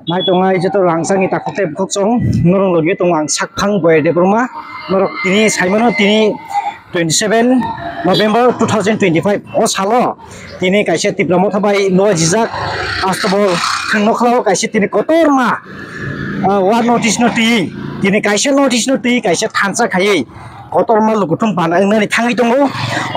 nai tongai jeto rangsangi takute buksong norong logi tongang sakphang boy de broma norok tini saimono tini 27 November 2025 o salo tini kaisa diploma thabai no jijak astobol thangno khlao kaisa tini kotor ma one notice no ti tini kaisa notice no ti kaisa thansa khai kotor ma lukutum panda nani thangi tongo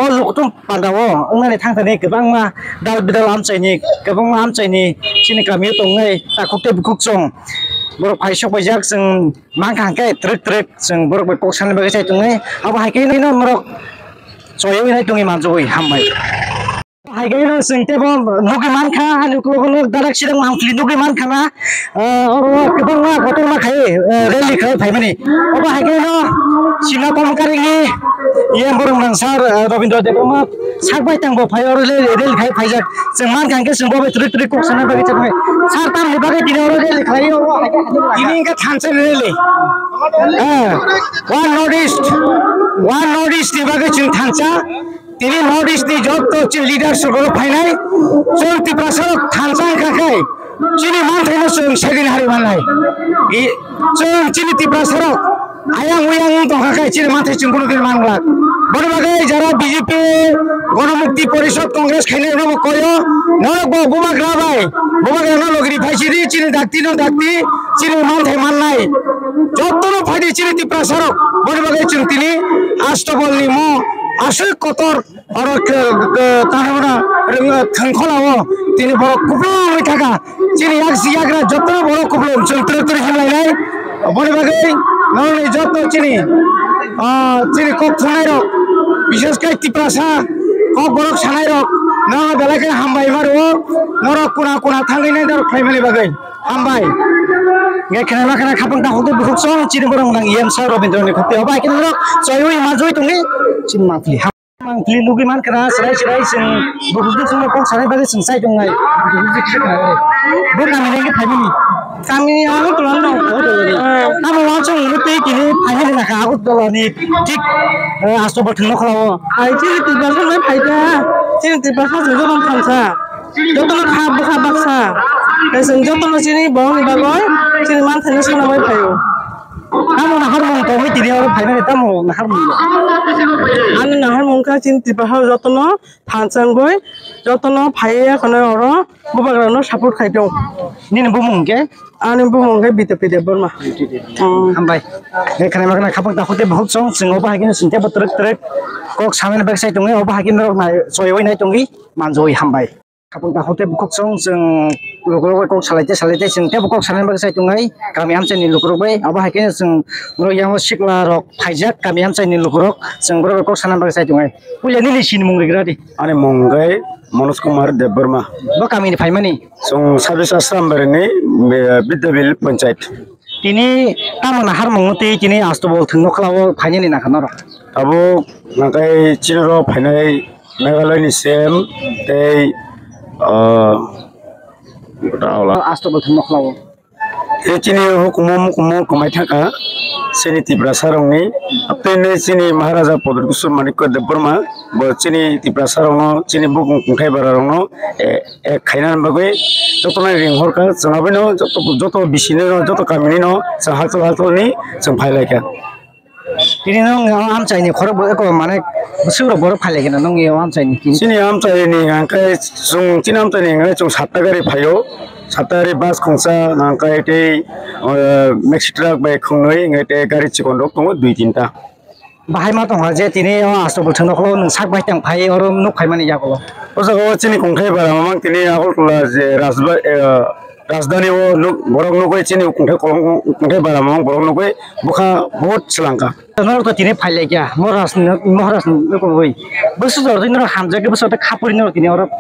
o lukutum panda o nani thangtani gobang ma dal bidal amchaini gobang ma amchaini chini kami tongai takute buksong borok paisok bajak sing mangkangke trek sing borok bekoksan bagai saya tungai apa haike ini norok soyo ini tungai manjoi hambai haike ini sing tebo nugi mankha nuku darak sidang mangfli nugi mankha na oro kebang ma kotor ma khai rally khai phaimani apa haike no sina pamkari ni iya borok nangsar Robindra Debroma sakbai tangbo phai oro rally khai phaijak sing mangkangke sing bobe trek koksan bagai tungai sartar libagai dino rally khai oro haike ini ka thanse rally one notice di bagai chung thansa tini notice di job to chin leader sugoro phainai chung tiprasarok thansa kakai chini manthai no chung segin hari manai chung chini tiprasarok ayang uyang to kakai chini manthai chung kono din manglak bor bagai jara BJP গণমুক্তি পরিষদ কংগ্রেস খাইলে নব কয়ো নরক বুমা গ্রাবাই বুমা গ্রানা লগরি ফাইছিরি চিনি ডাক্তি চিনি মানথে মানলাই যতন ফাইদি চিনি তিপ্রাসারক বর বাগাই চিনি তিনি আষ্টবলনি ম আসল কতর আর তাহনা থাংখলাও তিনি বড় কুবলো হই থাকা চিনি এক সিয়াগরা যতন বড় কুবলো চন্ত্র হিমলাইলাই বর বাগাই নরনি যত চিনি চিনি কক থানাই রক বিশেষ করে তিপ্রাসা কক বরক সানাই রক না বেলাকে হামবাই মারো নরক কোনা থাঙ্গি নাই দর ফ্যামিলি বাগাই হামবাই গে খেলা খেলা খাপং তা হতে বুক সং চিনি বরং নাং ইএম সা রবীন্দ্রনি খতে অবাই কেন রক জয়ই মাজই তুঙ্গি চিন মাফলি মাংফলি লুগি মান করা সরাই সিং বুক সং কক সানাই বাগাই সিং সাই দंगाই বুক খেলা বুক নামি গে family kami aku tulan dong, kami langsung ngerti kini hanya di nakal aku tulan nih, cik aso bertemu kalau, cik tiba sana faida, cik tiba sana juga orang Fransa, jodoh nak baksa, kesan jodoh sini bawang di bagai, sini mantan sini nama fayo, kamu nahar mung kau ini tidak orang faida kita mau nahar mung, anu nahar mung kan cik tiba sana jodoh Fransa boy, jodoh faya karena orang bukan karena support kaito, ini nih bumung ke? Ani bumung ke bita berma. Hambai. Karena makna kapag takutnya bahut song, sing opa hakin sintia betrek kok samen bag saya tungi opa hakin rok na soyoi na tungi manjoi hambai. Kapag takutnya bukok song, sing lukurok kok salite sintia bukok samen bag saya tungai kami am ni lukurok bay opa hakin sing muro yang sikla rok pajak kami am ni lukurok sing muro kok samen bag saya tungai. Punya ni sin mung gradi. Ani munggai Manoj Kumar Debroma. Bo kami ni faimani. Song service asram berani Bidabil Panchayat. Tini tamu nahar menguti kini astobol tunggu kalau fainani nak naro. Abu nakai Chinoro fainai Meghalaya ni sem tei astobol tunggu kalau. Chini hukum kumai thaka sini tiprasarong ni apne sini Maharaja Podur Kusur Manik Debroma bo chini tiprasarong no chini bukung kungkai bararong no khainan bagai jotona ringhor ka jangabino joto bisine no joto kamini no haltol ni jang phailai ka tini nong am chai ni khorok ko mane busuro bor phailai ka nong am chai ni chini am chai ni angkai jung chinam chai ni ngai jung satta gari phayo Satari bas kongsa nangkai te maxi truck by khungnoi ngai te gari chikon rok tongo 2-3 ta bahai ma tong haje tini astobol thangno kholo nang sak bai tang phai oro nuk khai mani yakolo osago chini kongkai bara mamang tini akol tula je rajdhani o nuk borok nukoi chini kongkai bara mamang borok nukoi bukha bahut selangka nor to tini phailai kya moras nuk hoi busu jor din ro hamja ke busu ta khapuri nor tini oro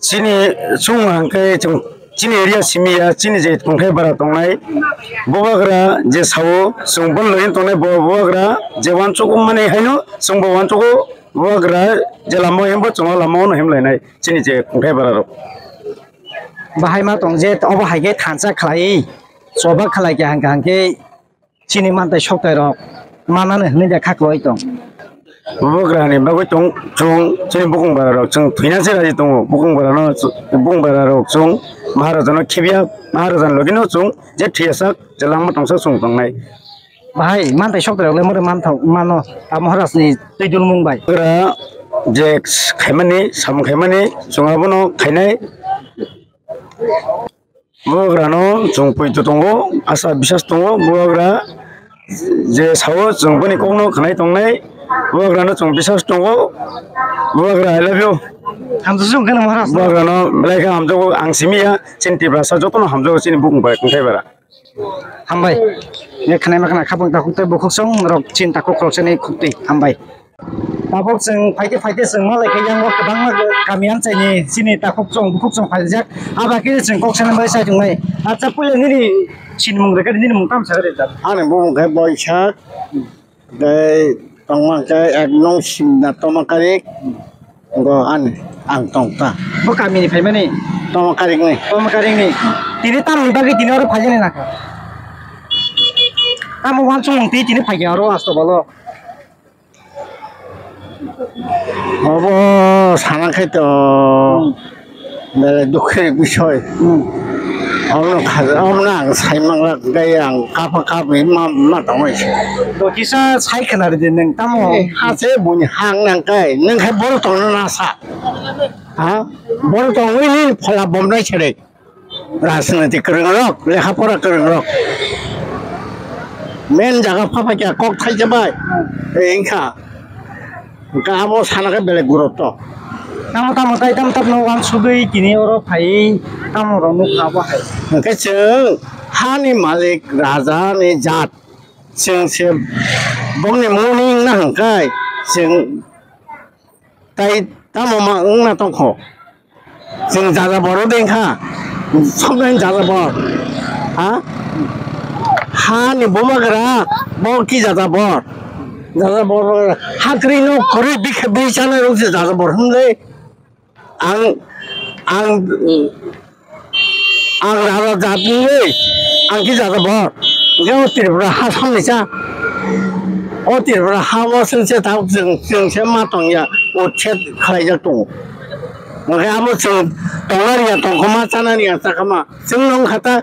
Sini chung angkai chung chini area simia chini je kongkai bara tongnai bobagra je sawo sungbon loin tongnai bobagra je wanchoko mane haino sungbo wanchoko bobagra je lamo hembo chungo lamo no hemlainai chini je kongkai bara ro bahai ma tong je obo haige thansa khlai soba khlai ke hangke chini mantai soktai ro manane hne ja khakloi tong Bukan bagus cung bukung bararok cung tuina sih tung bukung bararok cung Maharajan kibia Maharajan lagi no cung jetiasak jelang matangsa cung tangai. Bahai mantai sok terlalu lemur mano Maharaj ni tujuh Mumbai. Kira je kemani sam kemani cung abono kainai. Bukan cung puitu tunggu asa bisa tunggu bukan je sawo cung puni kono kanai tangai. Bukan cung bisa tunggu bukan I love you. Hamzah cung kan Maharaj. Bukan mereka hamzah angsimiya cinti bahasa jotono hamzah sini bukung baik kungkai bara. Hambai. Ini kena makan kapung takut terbukuk song rok cinta kok seni kukti hambai. Takut seng fighter seng malah yang waktu bangla kami anjay ni sini takut song bukuk song fighter. Apa kira seng kok seni bahasa jungai. Aja pulang ini sini mereka ini mungkam saya ada. Ane bukung kai boysak. Kai tongmak kai agnom simna tongmak karik. Go ane ang tongta. Kok kami ni film ni. Tongmak karik ni. Tongmak karik ni. Tini tam bagi tini orang fighter ni nak. Kamu langsung nanti ini pagi orang asal balo. Oh, sana kita bela dukhe bishoy. Orang saya mangla gaya kapi matang macam. Do kisah saya kenal dia neng tamu. Hasil bunyi hang nang kai, neng kai bolu tong nasa. Ha, bolu tong ini pala bom dah cedek. Rasa nanti kering rok, leha pora kering rok. Men jaga papa kya kok thai jabai engka kamu sana ke bele guroto Tamu tay tam nawan sugai kini orang pai tamu orang nuk apa hai. ke cheng hani malik raja ni jat cheng se bong ni morning na hang kai cheng tai tamu ma ung na tong kho cheng jaga boro deng kha somren jaga bor ha Hani boma kera, bor ki jata bor hakri no kori bichana rok se jata bor humle, ang rara jati le, ang ki jata bor, kau tirpura ha samne cha, o tirpura ha wa seng se tau seng se matong ya, o chet khalai jak tung, maka amo seng tongar ya tong koma chana ni ya sakama, seng nong kata.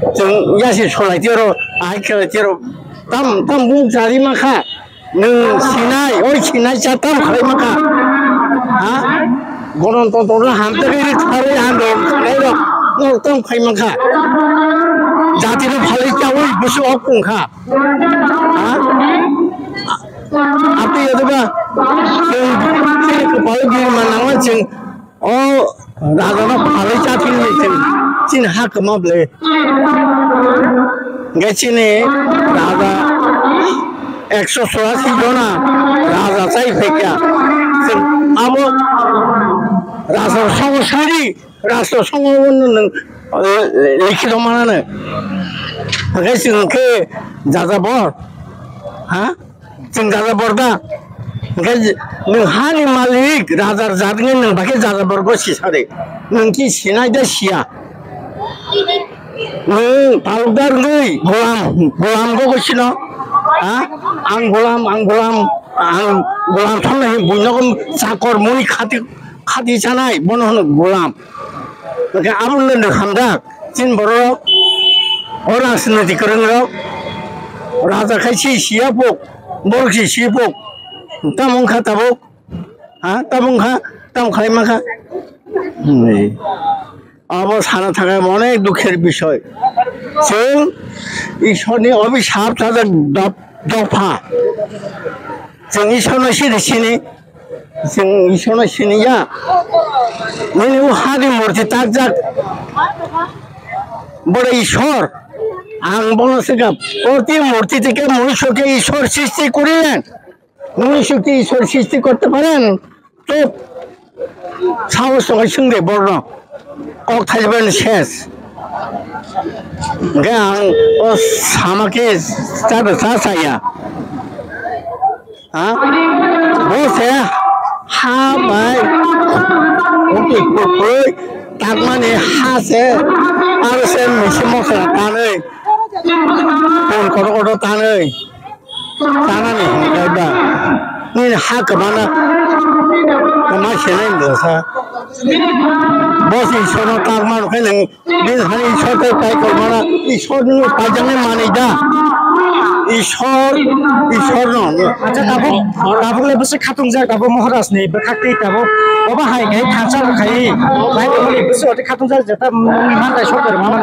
Jeng ya sih sekolah jero, akhirnya jero, tam bung cari maka, neng sinai catam kali maka, ah, gonon tontonan hampir ini cari handom, lewat, tam kali maka, jati itu kali jauh busuk opung kah, ah, apa ya tu bah, jeng kepala di mana macam, oh, raga nak kali jati ni jeng. Cina hak mable, gacine raja 180 jona raja saya fikir, abo raja songosuri neng likit mana ne, gacine ke jaga bor, ha, cing jaga bor dah, neng hani malik raja jadinya neng pakai jaga bor gosi sari, neng ki sinai dah sia. Talukdar nih, golam kok sih no? Ah, ang golam sana ini punya kan sakor muni khati canai, bono golam. Maka abun lende hamdak, cin borok, orang seni dikereng rok, raja kaci siapok, borok si siapok, tamung tabok, ah tamung kali maka, আবার সারা থাকায় অনেক দুঃখের বিষয় ঈশ্বরনি অভিশাপ তাদের দফা ঈশ্বর সিনি ঈশ্বর সিনিয়া হারি মূর্তি তাক যাক বড় ঈশ্বর আং বলছে প্রতি মূর্তি থেকে মনুষ্যকে ঈশ্বর সৃষ্টি করিলেন মনুষ্যকে ঈশ্বর সৃষ্টি করতে পারেন তো সাহস সঙ্গে বর্ণ কক থাকবেন শেষ গান ও আমাকে চাইয়া হ্যাঁ বলছে হা ভাই তার মানে হাসে আর সে মিশি মশলা টানে কোন কত টানে টানানি ni ha kemana kemana sini dosa bos Isor tak mana kan ni hari Isor tu kai kemana Isor ni pajangnya mana dah Isor no আচ্ছা তাবো বসে খাতুং যা তাবো মহারাজ নি বখাতে তাবো বাবা হাই গাই থানসা খাই ভাই বলি বসে ওতে খাতুং যা যেটা মান তাই সরকার মামা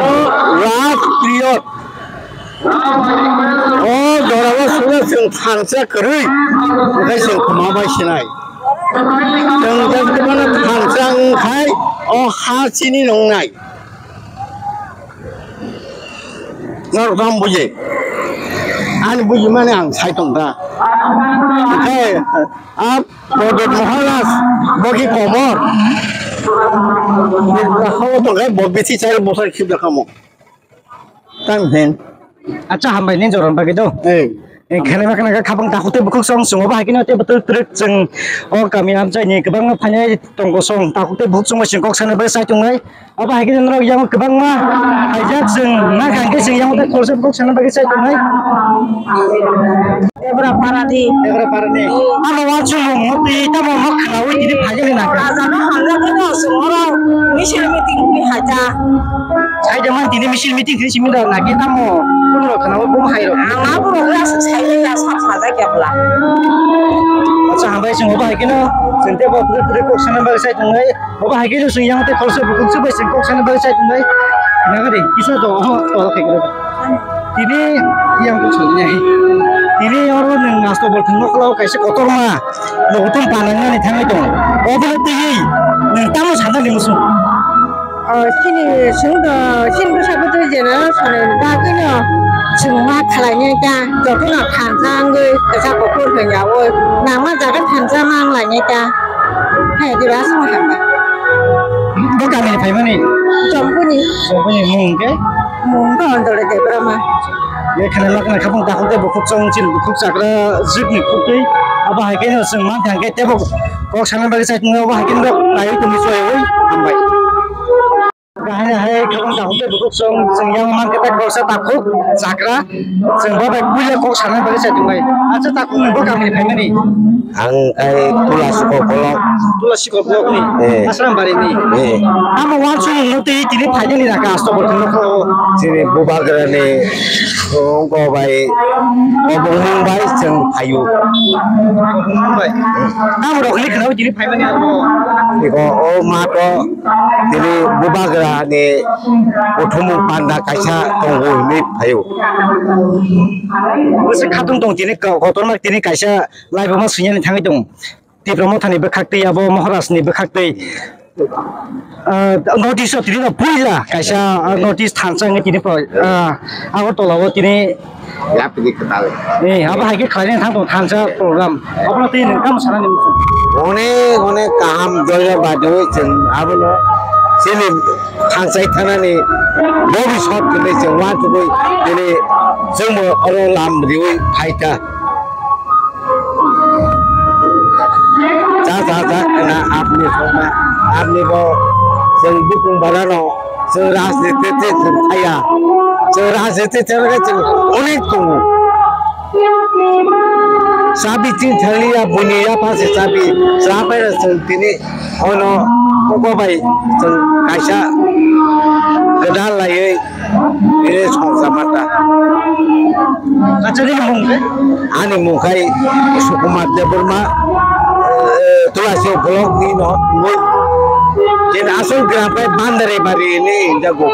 রাত period oh dorang sudah sing thansa kerui bukan sing kemama sinai dan kemana thansa khai oh ha sini nong nai ngar bang buje an buje mana ang sai tong ta okay ap bodot maharas bagi komor kau tu kan bobisi cari bosar kibla kamu tang hen আচ্ছা হামবাই নি জরন বাকি তো এখানে মাখানা খাবাং তাকুতে বুকুক সং সং বাহাই কিনা তে বতল ট্রেক जों अ गामि आमजायनि गोबां फायनाय दंग सं ताकुते बुक सं सिं कक सानो बे साइतुङै बाहाय किना नरक याव गोबां मा हायजाक जों ना गांगे जों याव खरसे बुक सानो बे साइतुङै एबरा पारानि आलो वाचुं मति तमो मखनावै दिनि फायजों ना जानो हानला गनो सरो मिसिल मिटिं नि हाजा साइदमान दिनि मिसिल मिटिं खि सिमिदा नागे तमो कुनो खनावै बुम हायरो आंना बर'आ साइलेया साफा जायगाब्ला আচ্ছা হামবাই जों बाहाय किना जों ते बतल ट्रेक कक सानो बे साइतुङै बाहाय किना जों याव ते खरसे बुक सं बे सिं कक सानो बे साइतुङै नागारि किसा दं तो खायग्रो दिनि yang kucingnya ini orang yang ngasih bol tengok kalau kayak kotor mah nutun panangnya nih tangan itu oh berarti tamu sana di musuh sini sini siapa tu je na soalnya bagusnya semua kalanya dah jadi nak tanjang gue kerja pokok punya gue nama jangan tanjang mang lagi dah hei di mana semua apa bukan ini apa ni jompo ni mungkin untuk lebih berapa এখানে লাগানা খাবং দাখতে বকুক চংচিন বকুক চাকরা জিকনি খুকই আবা হাইকেন जों मान थांगे तेबो कक साना बागे साइतुङै आबा हाइकेन दक लायो तुमि सय ओइ हामबाय गाहाय हाय खाबं दाखते बकुक जों yang मान केता खरसा ताखुक चाकरा जों बाबाय बुले कक साना बागे साइतुङै आचा ताखुक नबो गामिनि फायमानि ang kai tulasiko blok ni asram bari ni amo wanchu ngote tini फायजों राका आस्तो बथन खो sini bubagra ni ko bai obong bai जों फायु बाय amo रखनि खनाव tini फायमानि आरो iko o ma to tini bubagra ni uthum panda kaisa tonggo ni five बसे खातुं दं tini गतन मा tini kaisa लाइभ मा सुनियानि थाङै दं दिप्ल'मथानि बखाक्तै आबो महाराजनि बखाक्तै नोटिस तिनी पुइला कायसा नोटिस थानसाङै तिनी आगो तलाव तिनी ya pergi ke tali अब हाइके खायने थां दं थानसा प्रग्राम अब्ला ति नोंथां सानानि अनेक गाहाम जायगा बादो जों आबोनो sini थांसाय थानानै भबिष्यत दिनै जों वाथुबै दिनै जोंबो अरो लामरिवै फायता जा ना आपनि समा आपनि बो जों बुकुं बारानो जों राजनीति जों थाया जों राजनीति थानानै जों अनेक दङ sabi tin thaliya bunia pase sabi sabai ra जों दिनै ono kokobai जों kaisa gedal layai ini samata आचार्य Munge ani mukai sukumat deburma tulasi blok ni no jin asal grapai bandare bari ini jago